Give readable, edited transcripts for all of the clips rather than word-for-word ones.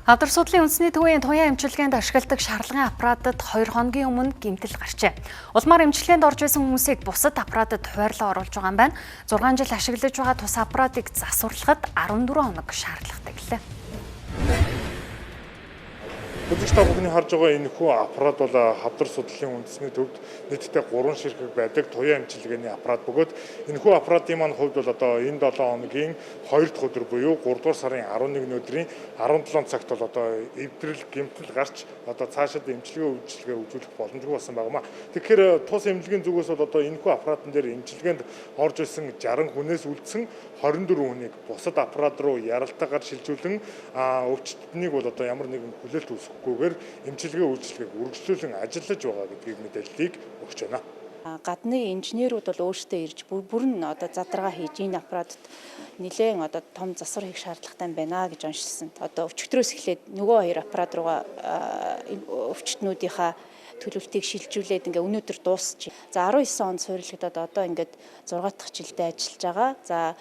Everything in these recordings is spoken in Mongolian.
Адар судлалын үндэсний төвийн туяа эмчилгээнд ашигладаг шарлагын аппаратад 2 хоногийн өмнө гэмтэл гарчээ. Улмаар эмчилгээнд орж байсан хүмүүсийг бусад аппаратад хуваарлаа оруулж байгаа юм байна. 6 жил ашиглаж байгаа тус аппаратыг засварлахад 14 хоног шаардлагатай гэлээ. Үзэгч та бүхний харж байгаа энэ хүү аппарат бол Хавдар судлалын үндэсний төвд нийтдээ 3 ширхэг байдаг туяа эмчилгээний аппарат бөгөөд энэ хүү аппаратын маань хувьд бол одоо энэ 7 хоногийн 2 дахь өдөр буюу 3 дугаар сарын 11 өдрийн 17 цагт бол одоо эвдрэл гэмтэл гарч одоо цаашид эмчилгээ үзүүлэх боломжгүй болсон байна. Тэгэхээр тус эмчилгээний зүгээс бол одоо энэ хүү аппаратын дээр эмчилгээнд орж исэн 60 хүнээс үлдсэн 24 хүнийг бусад аппарат руу яралтаагаар шилжүүлэн өвчтнийг бол одоо ямар нэгэн хүлээлт үүсгөхгүйгээр эмчилгээ үйлчилгээг үргэлжлүүлэн ажиллаж байгаа гэдгийг мэдээллийг өгч байна. Гадны инженерүүд бол өөрсдөө ирж бүр нь одоо задрага хийж энэ аппаратад нэлээд одоо том засвар хийх шаардлагатай байна гэж уншилсан. Одоо өчигдрөөс эхлээд нөгөө 2 аппарат руугаа өвчтнүүдийнхаа төлөвлөлтийг шилжүүлээд ингээ өнөөдөр дуусчих. За 19 онд суурилгадад одоо ингээд 6 дахь жилдээ ажиллаж байгаа.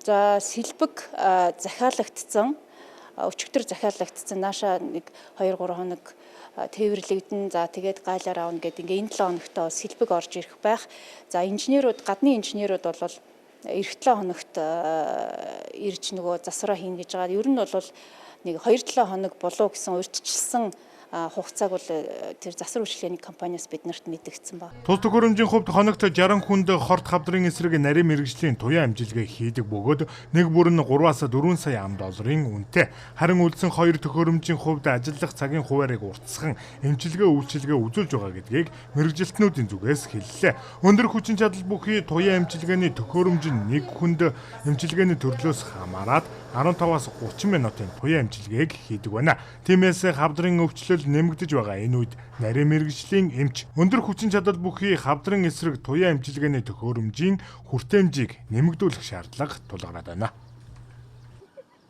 За сэлбэг захиалагдсан өчигдөр захиалагдсан наашаа нэг 2-3 хоног тээвэрлэгдэн за тэгээд гайлаар аавна гэдэг ингээ энэ 7 хоногт сэлбэг орж ирэх байх. За гадны инженерүүд бол эх 7 хоногт ирж нөгөө засвараа хийнэ гэж байгаа. Ер нь бол нэг 2-7 хоног болов гэсэн урьдчилсан хугацааг бол тэр засвар үйлчилгээний компаниас биднэрт мэдгдсэн байна. Тус төхөөрөмжийн хувьд хоногт 60 хүнд хорт хавдрын эсрэг нарийн мэрэгжлийн туяа эмчилгээ хийдэг бөгөөд нэг бүр нь 3-аас 4 сая $4 үнэтэй. Харин үлдсэн 2 төхөөрөмжийн хувьд ажиллах цагийн хуваарийг уртасхан эмчилгээ үйлчилгээ үзүүлж байгаа гэдгийг мэрэгжилтнүүдийн зүгээс хэллээ. Өндөр хүчин чадал бүхий туяа эмчилгээний төхөөрөмж нь нэг хүнд эмчилгээний төрлөөс хамаарат 15-аас 30 минутын туяа эмчилгээг хийдэг байна. Тиймээс хавдрын өвчлөл нэмэгдэж байгаа энэ үед нарийн мэрэгжлийн эмч өндөр хүчин чадал бүхий хавдрын эсрэг туяа эмчилгээний төхөөрөмжийн хүртээмжийг нэмэгдүүлэх шаардлага тулгараад байна.